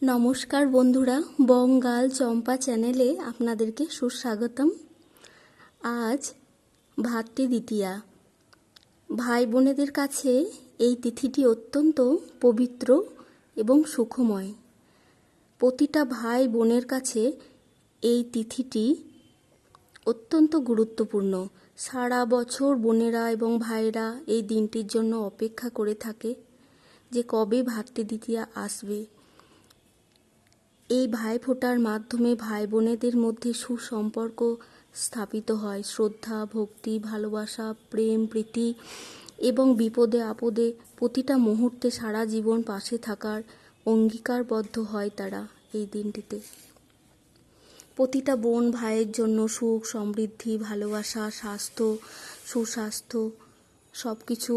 নমস্কার বন্ধুরা, বঙ্গাল চম্পা চ্যানেলে আপনাদেরকে সুস্বাগতম। আজ ভাতৃদ্বিতীয়া। ভাই বোনেদের কাছে এই তিথিটি অত্যন্ত পবিত্র এবং সুখময়। প্রতিটা ভাই বোনের কাছে এই তিথিটি অত্যন্ত গুরুত্বপূর্ণ। সারা বছর বোনেরা এবং ভাইরা এই দিনটির জন্য অপেক্ষা করে থাকে যে কবে ভাতৃদ্বিতীয়া আসবে। এই ভাইফোঁটার মাধ্যমে ভাই বোনেদের মধ্যে সুসম্পর্ক স্থাপিত হয়। শ্রদ্ধা, ভক্তি, ভালোবাসা, প্রেম, প্রীতি এবং বিপদে আপদে প্রতিটা মুহূর্তে সারা জীবন পাশে থাকার অঙ্গীকারবদ্ধ হয় তারা এই দিনটিতে। প্রতিটা বোন ভাইয়ের জন্য সুখ, সমৃদ্ধি, ভালোবাসা, স্বাস্থ্য, সুস্বাস্থ্য সব কিছু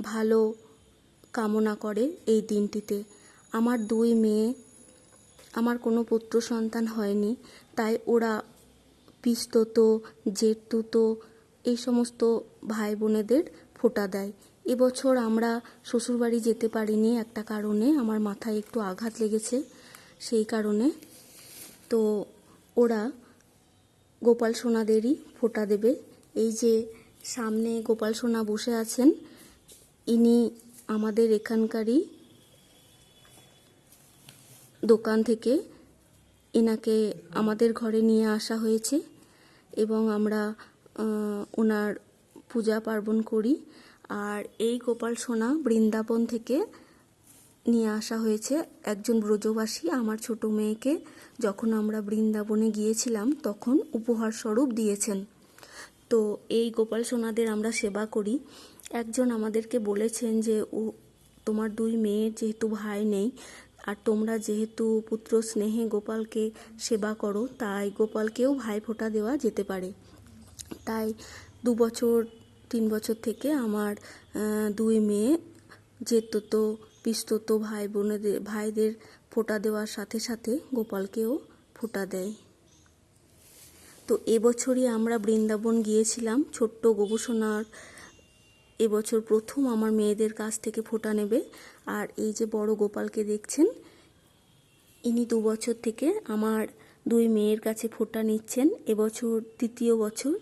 ভালো কামনা করে এই দিনটিতে। আমার দুই মেয়ে, আমার কোনো পুত্র সন্তান হয়নি, তাই ওরা পিস্তত, জেঠতুতো এই সমস্ত ভাই বোনেদের ফোঁটা দেয়। এবছর আমরা শ্বশুরবাড়ি যেতে পারিনি একটা কারণে, আমার মাথায় একটু আঘাত লেগেছে, সেই কারণে। তো ওরা গোপাল সোনাদেরই ফোঁটা দেবে। এই যে সামনে গোপাল সোনা বসে আছেন, ইনি আমাদের এখানকারই দোকান থেকে এনাকে আমাদের ঘরে নিয়ে আসা হয়েছে এবং আমরা ওনার পূজা পার্বণ করি। আর এই গোপাল সোনা বৃন্দাবন থেকে নিয়ে আসা হয়েছে একজন ব্রজবাসী আমার ছোট মেয়েকে যখন আমরা বৃন্দাবনে গিয়েছিলাম তখন উপহার স্বরূপ দিয়েছেন। তো এই গোপাল সোনাদের আমরা সেবা করি। একজন আমাদেরকে বলেছেন যে তোমার দুই মেয়ের যেহেতু ভাই নেই আর তোমরা যেহেতু পুত্র স্নেহে গোপালকে সেবা করো, তাই গোপালকেও ভাইফোঁটা দেওয়া যেতে পারে। তাই 2 বছর 3 বছর থেকে আমার দুই মেয়ে জেঠতুতো পিস্তত ভাইদের ফোঁটা দেওয়ার সাথে সাথে গোপালকেও ফোঁটা দেয়। তো এবছরই আমরা বৃন্দাবন গিয়েছিলাম ছোট্ট গোপুসোনার এবছর প্রথম আমার মেয়েদের কাছ থেকে ফোঁটা নেবে। আর এই যে বড় গোপালকে দেখছেন, ইনি 2 বছর থেকে আমার দুই মেয়ের কাছে ফোঁটা নিচ্ছেন। এবছর 3য় বছর।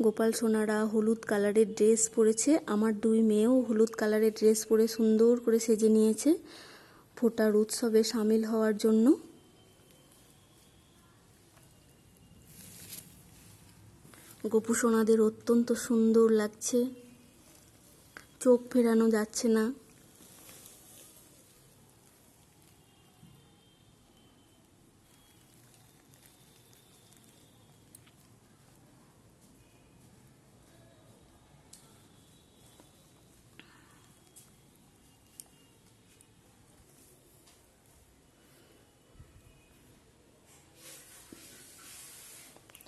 গোপাল সোনারা হলুদ কালারের ড্রেস পরেছে, আমার দুই মেয়েও হলুদ কালারের ড্রেস পরে সুন্দর করে সেজে নিয়েছে ফোঁটার উৎসবে সামিল হওয়ার জন্য। গোপু সোনাদের অত্যন্ত সুন্দর লাগছে, চোখ ফেরানো যাচ্ছে না।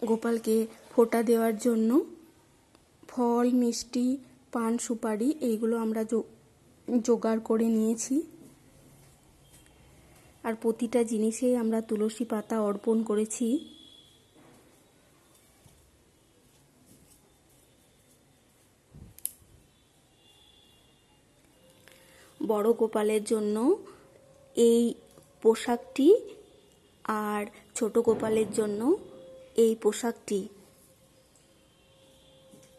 গোপালকে ফোঁটা দেওয়ার জন্য ফল, মিষ্টি, পান, সুপারি এইগুলো আমরা জোগাড় করে নিয়েছি। আর প্রতিটা জিনিসেই আমরা তুলসী পাতা অর্পণ করেছি। বড় গোপালের জন্য এই পোশাকটি আর ছোট গোপালের জন্য এই পোশাকটি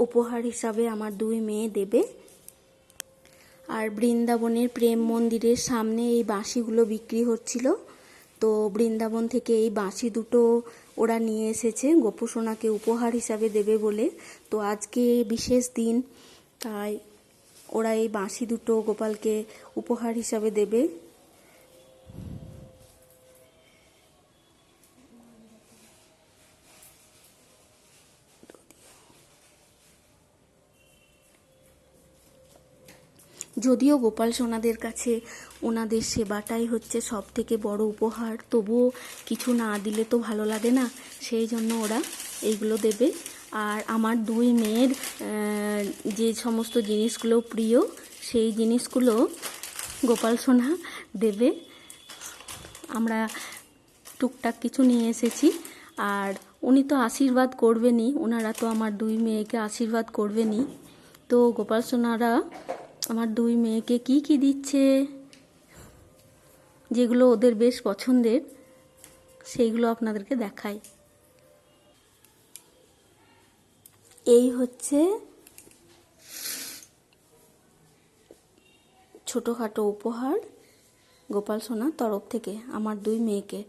উপহার হিসাবে আমার দুই মেয়ে দেবে। আর বৃন্দাবনের প্রেম মন্দিরের সামনে এই বাঁশিগুলো বিক্রি হচ্ছিল, তো বৃন্দাবন থেকে এই বাঁশি দুটো ওরা নিয়ে এসেছে গোপুসোনাকে উপহার হিসাবে দেবে বলে। তো আজকে বিশেষ দিন, তাই ওরা এই বাঁশি দুটো গোপালকে উপহার হিসাবে দেবে। যদিও গোপাল সোনাদের কাছে ওনাদের সেবাটাই হচ্ছে সব থেকে বড় উপহার, তবুও কিছু না দিলে তো ভালো লাগে না, সেই জন্য ওরা এইগুলো দেবে। আর আমার দুই মেয়ের যে সমস্ত জিনিসগুলো প্রিয় সেই জিনিসগুলো গোপাল সোনা দেবে। আমরা টুকটাক কিছু নিয়ে এসেছি। আর উনি তো আশীর্বাদ করবেনই, ওনারা তো আমার দুই মেয়েকে আশীর্বাদ করবেনই। তো গোপাল সোনারা আমার দুই মেয়েকে কি কি দিচ্ছে যেগুলো ওদের বেশ পছন্দের সেইগুলো আপনাদেরকে দেখাই। এই হচ্ছে ছোটোখাটো উপহার গোপাল সোনার তরফ থেকে আমার দুই মেয়েকে।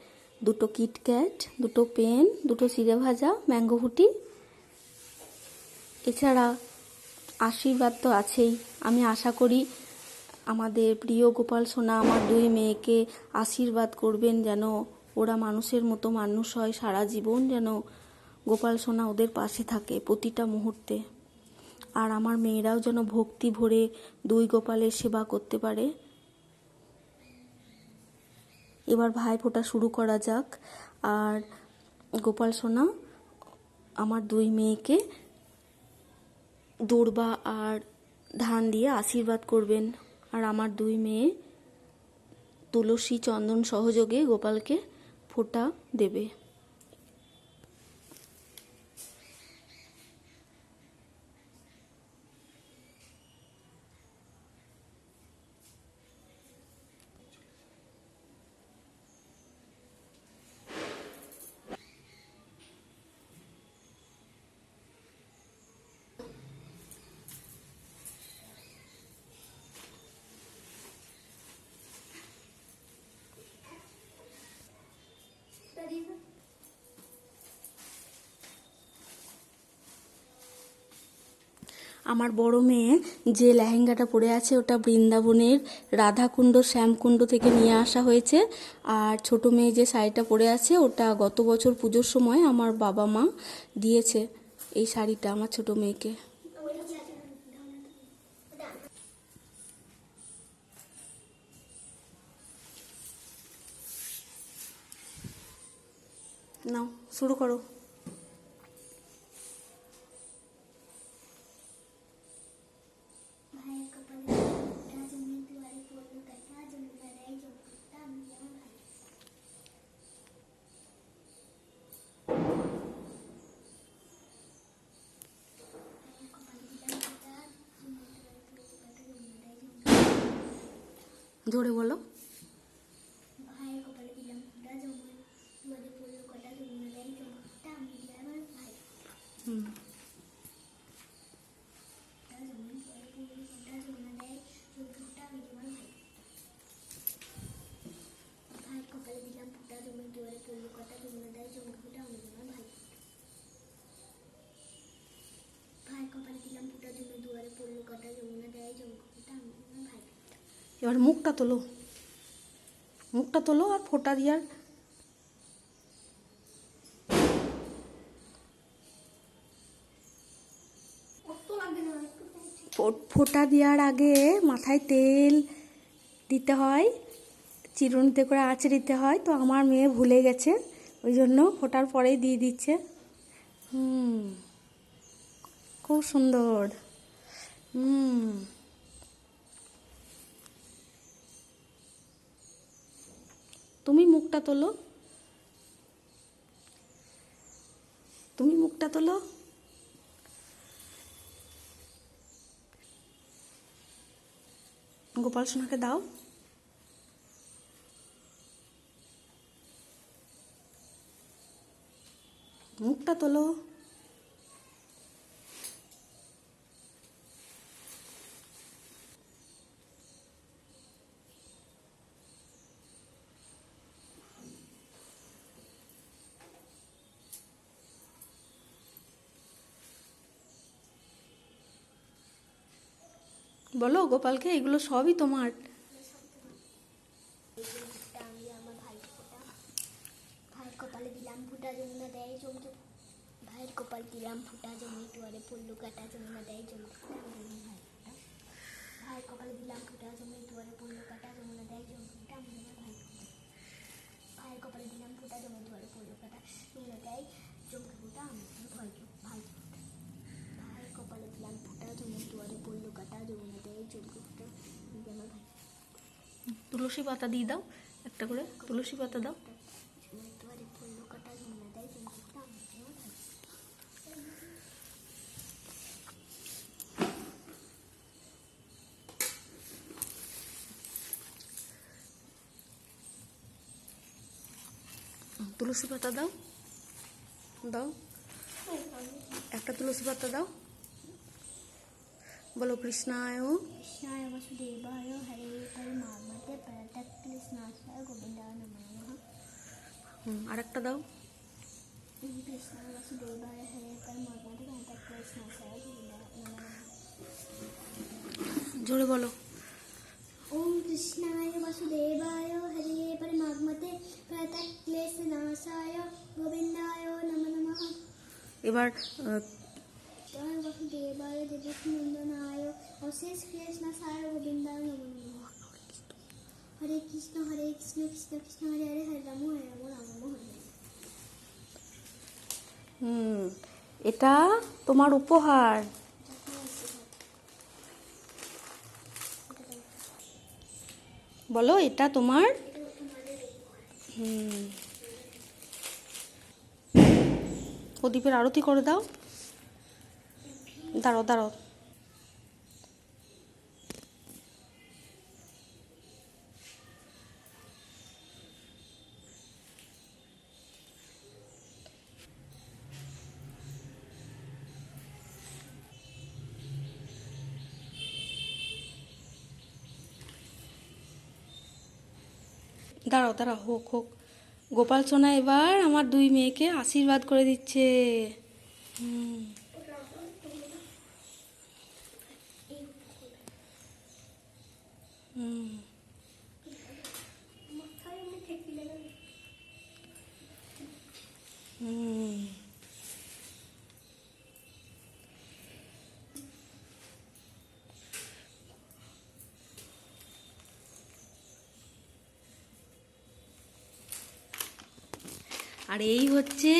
দুটো কিটক্যাট, দুটো পেন, দুটো চিড়ে ভাজা, ম্যাঙ্গো ফুটি। এছাড়া আশীর্বাদ তো আছেই। আমি আশা করি আমাদের প্রিয় গোপাল সোনা আমার দুই মেয়েকে আশীর্বাদ করবেন, যেন ওরা মানুষের মতো মানুষ হয়, সারা জীবন যেন গোপাল সোনা ওদের পাশে থাকে প্রতিটা মুহূর্তে। আর আমার মেয়েরাও যেন ভক্তি ভরে দুই গোপালের সেবা করতে পারে। এবার ভাইফোঁটা শুরু করা যাক। আর গোপাল সোনা আমার দুই মেয়েকে দূর্বা আর ধান দিয়ে আশীর্বাদ করবেন। আর আমার দুই মেয়ে তুলসী চন্দন সহযোগে গোপালকে ফোঁটা দেবে। আমার বড় মেয়ে যে লেহেঙ্গাটা পরে আছে ওটা বৃন্দাবনের রাধাকুণ্ড শ্যামকুণ্ড থেকে নিয়ে আসা হয়েছে। আর ছোট মেয়ে যে শাড়িটা পরে আছে ওটা গত বছর পুজোর সময় আমার বাবা মা দিয়েছে। এই শাড়িটা আমার ছোট মেয়েকে। নাও শুরু করো। জোরে বলো। এবার মুখটা তোলো, মুখটা তোলো আর ফোঁটা দিয়ার ফোঁটা দেওয়ার আগে মাথায় তেল দিতে হয়, চিরুনিতে করে আঁচড়ে দিতে হয়। তো আমার মেয়ে ভুলে গেছে, ওই জন্য ফোঁটার পরেই দিয়ে দিচ্ছে। খুব সুন্দর। তুমি মুখটা তোলো, তুমি মুখটা তোলো। গোপাল সোনাকে দাও। মুখটা তোলো। বলো গোপালকে এগুলো সবই তোমার। ভাইয়ের কপালে দিলাম ফুটা যমুনা দেয় চমকে, ভাইয়ের কপাল দিলাম ফুটা জমি দুয়ারে পড়লো কাটা যমুনা দেয় চমকে, ভাইয়ের কপালে দিলাম ফুটা জমি দুয়ারে পড়লো কাটা যমুনা দেয় চমকে, ভাইয়ের কপালে দিলাম ফুটা জমি দুয়ারে পড়লো কাটা যমুনা দেয় চমকে ফুটা আমার ভাই, ভাইয়ের কপালে দিলাম ফুটা জমি দুয়ারে পড়লো কাটা যমুনা দেয় চমকে ফুটা আমার ভাই। তুলসী পাতা দিয়ে দাও, একটা করে তুলসী পাতা দাও। তুলসী পাতা দাও, দাও একটা তুলসী পাতা দাও। বলো কৃষ্ণায় কৃষ্ণায় বাসুদেবায় হরে পরমাত্মতে পরতক্লেশনাশায় গোবিন্দায় নমো নমঃ। আরেকটা দাও। কৃষ্ণায় বাসুদেবায় হরে পরমাত্মতে পরতক্লেশনাশায় গোবিন্দায় নমো নমঃ। জোরে বলো। ওম কৃষ্ণায় বাসুদেবায় হরে পরমাত্মতে পরতক্লেশনাশায় গোবিন্দায় নমো নমঃ। এবার জয় বাসুদেবায় দেবকী নন্দনায় অশেষ কৃষ্ণাশায় গোবিন্দায় নমো নমঃ। হরে কৃষ্ণ কৃষ্ণ কৃষ্ণ হরে হরে হরে রাম রাম রাম হরে হরে। এটা তোমার উপহার। বলো এটা তোমার। প্রদীপের আরতি করে দাও। দাঁড়াও দাঁড়াও। দাঁড়াও দাঁড়াও, হোক হোক। গোপাল সোনা এবার আমার দুই মেয়েকে আশীর্বাদ করে দিচ্ছে। আর এই হচ্ছে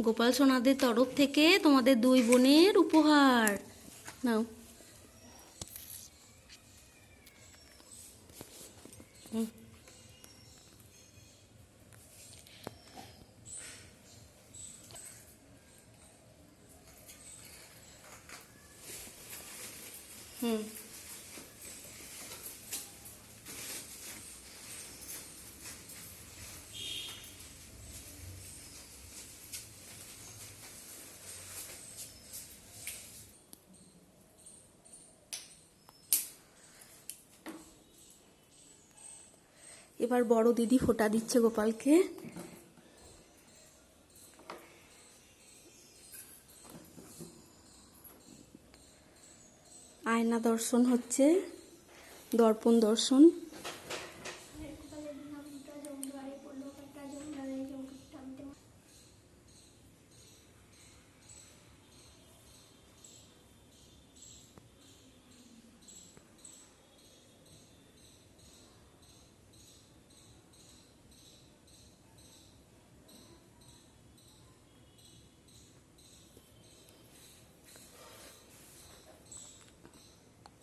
গোপাল সোনাদের তরফ থেকে তোমাদের দুই বোনের উপহার। নাও। হুম। হুম। এবার বড় দিদি ফোঁটা দিচ্ছে গোপালকে। আয়না দর্শন হচ্ছে, দর্পণ দর্শন।